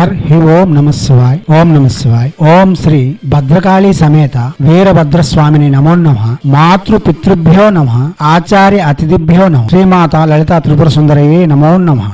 హి ఓం నమ శివాయ్. ఓం నమ శివాయ్. ఓం శ్రీ భద్రకాళీ సమేత వీరభద్రస్వామిని నమో నమః. మాతృ పితృభ్యో నమః. ఆచార్య అతిథిభ్యో నమః. శ్రీమాత లలితా త్రిపుర సుందరయే నమో నమః.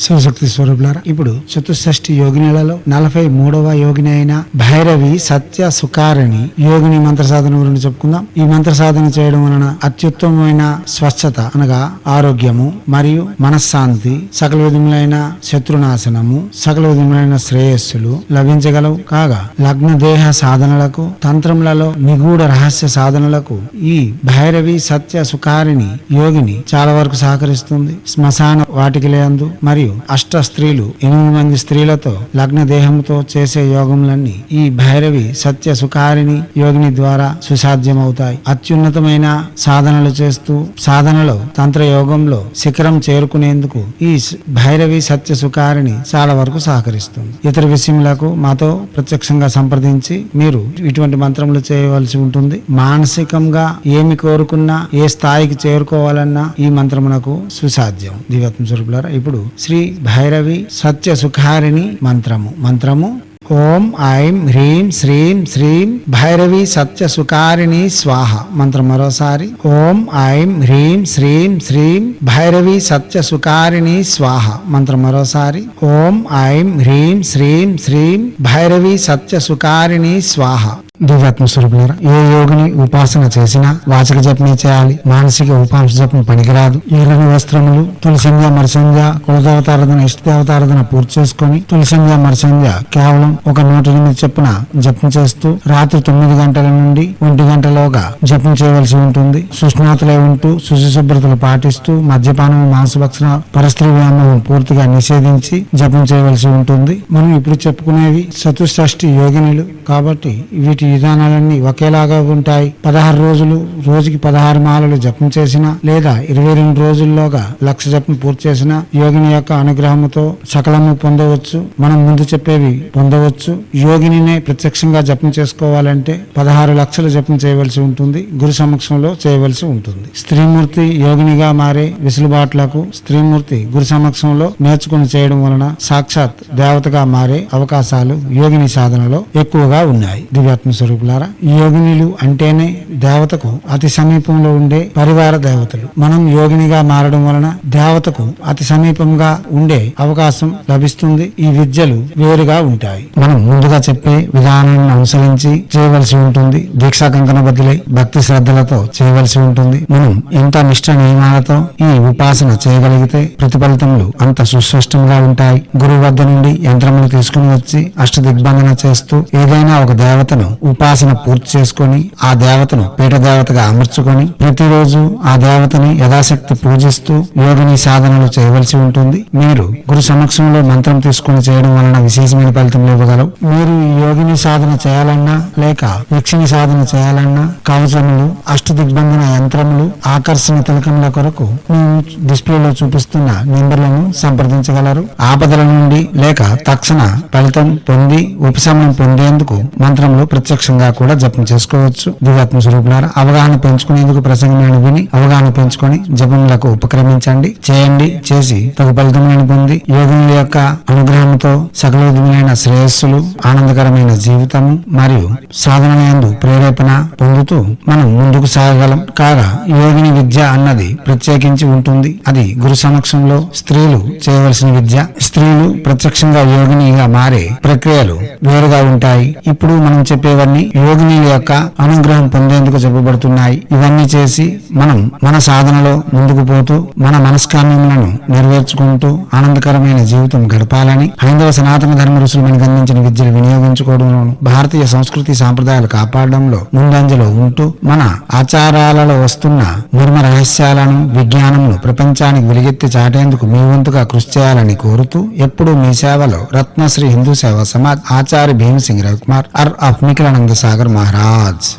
శివశక్తి స్వరూపులారా, ఇప్పుడు చతుషష్ఠి యోగినిలలో 43వ యోగిని అయిన భైరవి సత్య సుకారిణి యోగిని మంత్ర సాధన గురించి చెప్పుకుందాం. ఈ మంత్ర సాధన చేయడం వలన అత్యుత్తమమైన స్వచ్ఛత అనగా ఆరోగ్యము మరియు మనశ్శాంతి, సకల విధములైన శత్రునాశనము, సకల విధములైన శ్రేయస్సులు లభించగలవు. కాగా లగ్న దేహ సాధనలకు, తంత్రములలో నిగూఢ రహస్య సాధనలకు ఈ భైరవి సత్య సుకారిణి యోగిని చాలా వరకు సహకరిస్తుంది. శ్మశాన వాటికలందు మరియు అష్ట స్త్రీలు 8 మంది స్త్రీలతో లగ్న దేహంతో చేసే యోగములన్నీ ఈ భైరవి సత్య సుకారిణి యోగిని ద్వారా సుసాధ్యమవుతాయి. అత్యున్నతమైన సాధనలు చేస్తూ సాధనలో తంత్ర యోగంలో శిఖరం చేరుకునేందుకు ఈ భైరవి సత్య సుకారిణి చాలా వరకు సహకరిస్తుంది. ఇతర విషయములకు మాతో ప్రత్యక్షంగా సంప్రదించి మీరు ఇటువంటి మంత్రములు చేయవలసి ఉంటుంది. మానసికంగా ఏమి కోరుకున్నా, ఏ స్థాయికి చేరుకోవాలన్నా ఈ మంత్రమునకు సుసాధ్యం. దివ్యాత్మ స్వరూపులారా, ఇప్పుడు శ్రీ భైరవి సత్య సుఖారిణి మంత్రము ఓం ఐం హ్రీం శ్రీం శ్రీం భైరవి సత్య సుకారిణి స్వాహ. మంత్రం మరోసారి ఓం ఐం హ్రీం శ్రీం శ్రీం భైరవి సత్య సుకారిణి స్వాహ. మంత్రం మరోసారి ఓం ఐం హ్రీం శ్రీం శ్రీం భైరవి సత్య సుకారిణి స్వాహ. దివ్యాత్మ స్వరూపులారా, ఏ యోగిని ఉపాసన చేసినా వాచక జపమే చేయాలి. మానసిక ఉపాంశ జపం పనికిరాదు. ఎర్రని వస్త్రములు, తులసింజ మరసంజ, కులదేవతారాధన ఇష్టదేవతారాధన పూర్తి చేసుకుని తులసింజ మరసంజ కేవలం ఒక 108 చొప్పున జపం చేస్తూ రాత్రి 9 గంటల నుండి 1 గంటలోగా జపం చేయవలసి ఉంటుంది. సుష్ణాతులై ఉంటూ శుచి శుభ్రతలు పాటిస్తూ మద్యపానం, మాంసభక్షణ, పరస్త్రీ వ్యామోహం పూర్తిగా నిషేధించి జపం చేయవలసి ఉంటుంది. మనం ఇప్పుడు చెప్పుకునేవి చతుషష్ఠి యోగినులు కాబట్టి వీటి విధానాలన్నీ ఒకేలాగా ఉంటాయి. 16 రోజులు రోజుకి 16 మాలలు జపం చేసినా లేదా 22 రోజుల్లోగా 1,00,000 జపం పూర్తి చేసిన యోగిని యొక్క అనుగ్రహముతో సకలము పొందవచ్చు. మనం ముందు చెప్పేవి పొందవచ్చు. యోగినినే ప్రత్యక్షంగా జపం చేసుకోవాలంటే 16 లక్షల జపం చేయవలసి ఉంటుంది. గురు సమక్షంలో చేయవలసి ఉంటుంది. స్త్రీమూర్తి యోగినిగా మారే విసులుబాట్లకు స్త్రీమూర్తి గురు సమక్షంలో నేర్చుకుని చేయడం వలన సాక్షాత్ దేవతగా మారే అవకాశాలు యోగిని సాధనలో ఎక్కువగా ఉన్నాయి. దివ్యాత్మ స్వరూపులారా, యోగినులు అంటేనే దేవతకు అతి సమీపంలో ఉండే పరివార దేవతలు. మనం యోగినిగా మారడం వలన దేవతకు అతి సమీపంగా ఉండే అవకాశం లభిస్తుంది. ఈ విద్యలు వేరుగా ఉంటాయి. మనం ముందుగా చెప్పే విధానాన్ని అనుసరించి చేయవలసి ఉంటుంది. దీక్షా కంకణ బదిలై భక్తి శ్రద్ధలతో చేయవలసి ఉంటుంది. మనం ఎంత నిష్ఠ నియమాలతో ఈ ఉపాసన చేయగలిగితే ప్రతిఫలితములు అంత సుస్పష్టంగా ఉంటాయి. గురువు వద్ద నుండి యంత్రములు తీసుకుని వచ్చి అష్ట దిగ్బంధన చేస్తూ ఏదైనా ఒక దేవతను ఉపాసన పూర్తి చేసుకుని ఆ దేవతను పీఠ దేవతగా అమర్చుకొని ప్రతిరోజు ఆ దేవతని యథాశక్తి పూజిస్తూ యోగిని సాధనలు చేయవలసి ఉంటుంది. మీరు గురు సమక్షంలో మంత్రం తీసుకుని చేయడం వలన విశేషమైన ఫలితములు ఇవ్వగలవు. మీరు ఈ యోగిని సాధన చేయాలన్నా లేక యక్షిని సాధన చేయాలన్నా కవచములు, అష్ట దిగ్బంధన యంత్రములు, ఆకర్షణ తిలకముల కొరకు మేము డిస్ప్లేలో చూపిస్తున్న నెంబర్లను సంప్రదించగలరు. ఆపదల నుండి లేక తక్షణ ఫలితం పొంది ఉపశమనం పొందేందుకు మంత్రములు ప్రత్యక్షంగా కూడా జపం చేసుకోవచ్చు. దివ్యాత్మ స్వరూపులారా, అవగాహన పెంచుకునేందుకు ప్రసంగమైన విని అవగాహన పెంచుకొని జపములకు ఉపక్రమించండి. చేయండి. చేసి తగు ఫలితములను పొంది యోగుల యొక్క అనుగ్రహంతో సకల విధములైన శ్రేయస్సులు, ఆనందకరమైన జీవితము మరియు సాధనయందు ప్రేరేపణ పొందుతూ మనం ముందుకు సాగగలం. కాగా యోగిని విద్య అన్నది ప్రత్యేకించి ఉంటుంది. అది గురు సమక్షంలో స్త్రీలు చేయవలసిన విద్య. స్త్రీలు ప్రత్యక్షంగా యోగినిగా మారే ప్రక్రియలు వేరుగా ఉంటాయి. ఇప్పుడు మనం చెప్పేవన్నీ యోగిని యొక్క అనుగ్రహం పొందేందుకు చెప్పబడుతున్నాయి. ఇవన్నీ చేసి మనం మన సాధనలో ముందుకు పోతూ మన మనస్కామ్యములను నెరవేర్చుకుంటూ ఆనందకరమైన జీవితం గడపాలని హైందవ సనాతన ధర్మ ఋషులు మనకు అందించిన విద్యలు వినియోగించుకోవడంలోను భారతీయ సంస్కృతి సాంప్రదాయాలు కాపాడడంలో ముందంజలో ఉంటూ మన ఆచారాలలో వస్తున్న మర్మ రహస్యాలను, విజ్ఞానమును ప్రపంచానికి వెలుగెత్తి చాటేందుకు మీ వంతుగా కృషి చేయాలని కోరుతూ ఎప్పుడూ మీ సేవలో రత్నశ్రీ హిందూ సేవా సమాజ్ ఆచార్య భీమసింగ్ రవికుమార్ ఆఫ్ నిఖిలానంద సాగర్ మహారాజ్.